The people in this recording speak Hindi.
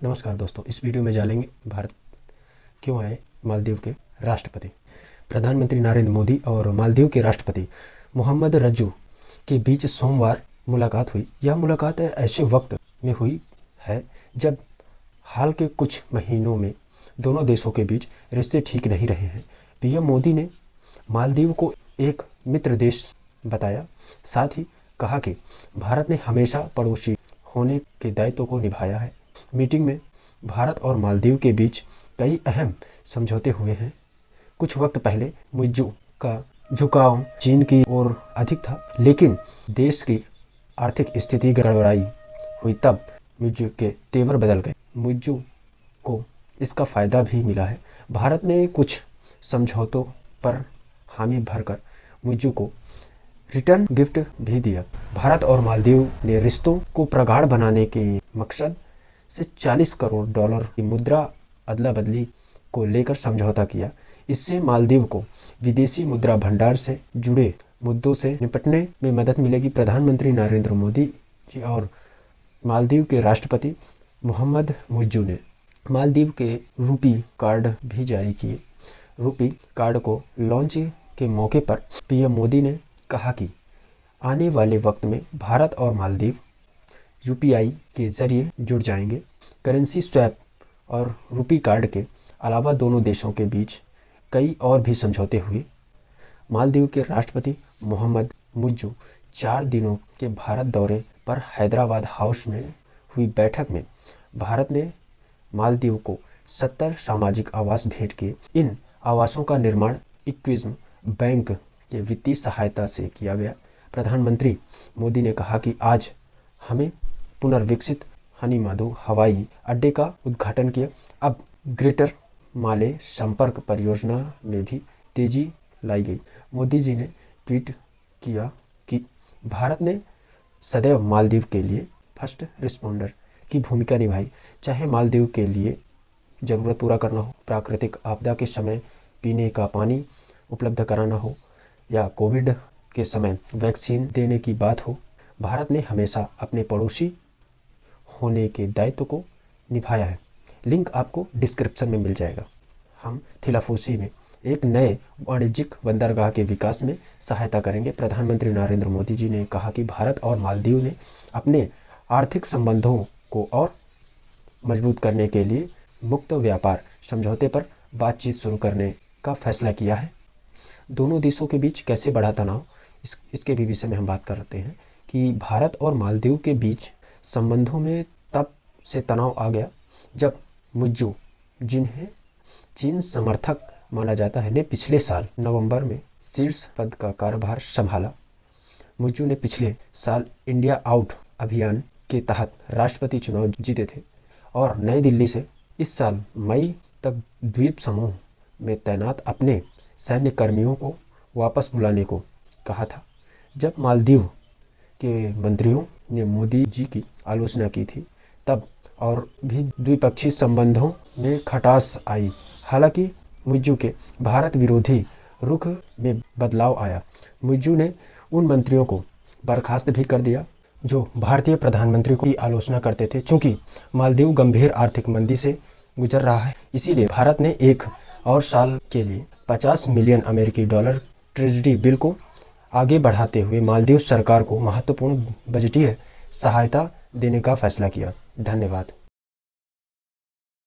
नमस्कार दोस्तों, इस वीडियो में जानेंगे भारत क्यों आए मालदीव के राष्ट्रपति। प्रधानमंत्री नरेंद्र मोदी और मालदीव के राष्ट्रपति मोहम्मद रज्जू के बीच सोमवार मुलाकात हुई। यह मुलाकात ऐसे वक्त में हुई है जब हाल के कुछ महीनों में दोनों देशों के बीच रिश्ते ठीक नहीं रहे हैं। पीएम मोदी ने मालदीव को एक मित्र देश बताया, साथ ही कहा कि भारत ने हमेशा पड़ोसी होने के दायित्व को निभाया है। मीटिंग में भारत और मालदीव के बीच कई अहम समझौते हुए हैं। कुछ वक्त पहले मुइज्जू का झुकाव चीन की ओर अधिक था, लेकिन देश की आर्थिक स्थिति गड़बड़ाई हुई तब मुइज्जू के तेवर बदल गए। मुइज्जू को इसका फायदा भी मिला है। भारत ने कुछ समझौतों पर हामी भरकर मुइज्जू को रिटर्न गिफ्ट भी दिया। भारत और मालदीव ने रिश्तों को प्रगाढ़ बनाने के मकसद से $40 करोड़ की मुद्रा अदला बदली को लेकर समझौता किया। इससे मालदीव को विदेशी मुद्रा भंडार से जुड़े मुद्दों से निपटने में मदद मिलेगी। प्रधानमंत्री नरेंद्र मोदी जी और मालदीव के राष्ट्रपति मोहम्मद मुइज्जू ने मालदीव के रुपी कार्ड भी जारी किए। रुपी कार्ड को लॉन्च के मौके पर पीएम मोदी ने कहा कि आने वाले वक्त में भारत और मालदीव यूपीआई के जरिए जुड़ जाएंगे। करेंसी स्वैप और रुपी कार्ड के अलावा दोनों देशों के बीच कई और भी समझौते हुए। मालदीव के राष्ट्रपति मोहम्मद मुइज्जू 4 दिनों के भारत दौरे पर हैदराबाद हाउस में हुई बैठक में भारत ने मालदीव को 70 सामाजिक आवास भेंट किए। इन आवासों का निर्माण इक्विज़म बैंक के वित्तीय सहायता से किया गया। प्रधानमंत्री मोदी ने कहा कि आज हमें पुनर्विकसित हनीमाधव हवाई अड्डे का उद्घाटन किया। अब ग्रेटर माले संपर्क परियोजना में भी तेजी लाई गई। मोदी जी ने ट्वीट किया कि भारत ने सदैव मालदीव के लिए फर्स्ट रिस्पॉन्डर की भूमिका निभाई, चाहे मालदीव के लिए ज़रूरत पूरा करना हो, प्राकृतिक आपदा के समय पीने का पानी उपलब्ध कराना हो या कोविड के समय वैक्सीन देने की बात हो। भारत ने हमेशा अपने पड़ोसी होने के दायित्व को निभाया है। लिंक आपको डिस्क्रिप्शन में मिल जाएगा। हम थिलाफूसी में एक नए वाणिज्यिक बंदरगाह के विकास में सहायता करेंगे। प्रधानमंत्री नरेंद्र मोदी जी ने कहा कि भारत और मालदीव ने अपने आर्थिक संबंधों को और मजबूत करने के लिए मुक्त व्यापार समझौते पर बातचीत शुरू करने का फैसला किया है। दोनों देशों के बीच कैसे बढ़ा तनाव, इसके भी विषय में हम बात करते हैं कि भारत और मालदीव के बीच संबंधों में तब से तनाव आ गया जब मुइज्जू, जिन्हें चीन समर्थक माना जाता है, ने पिछले साल नवंबर में शीर्ष पद का कार्यभार संभाला। मुइज्जू ने पिछले साल इंडिया आउट अभियान के तहत राष्ट्रपति चुनाव जीते थे और नई दिल्ली से इस साल मई तक द्वीप समूह में तैनात अपने सैन्य कर्मियों को वापस बुलाने को कहा था। जब मालदीव के मंत्रियों ने मोदी जी की आलोचना की थी तब और भी द्विपक्षीय संबंधों में खटास आई। हालांकि मुइज्जू के भारत विरोधी रुख में बदलाव आया। मुइज्जू ने उन मंत्रियों को बर्खास्त भी कर दिया जो भारतीय प्रधानमंत्री की आलोचना करते थे। चूँकि मालदीव गंभीर आर्थिक मंदी से गुजर रहा है, इसीलिए भारत ने 1 और साल के लिए $50 मिलियन ट्रेजरी बिल को आगे बढ़ाते हुए मालदीव सरकार को महत्वपूर्ण बजटीय सहायता देने का फैसला किया। धन्यवाद।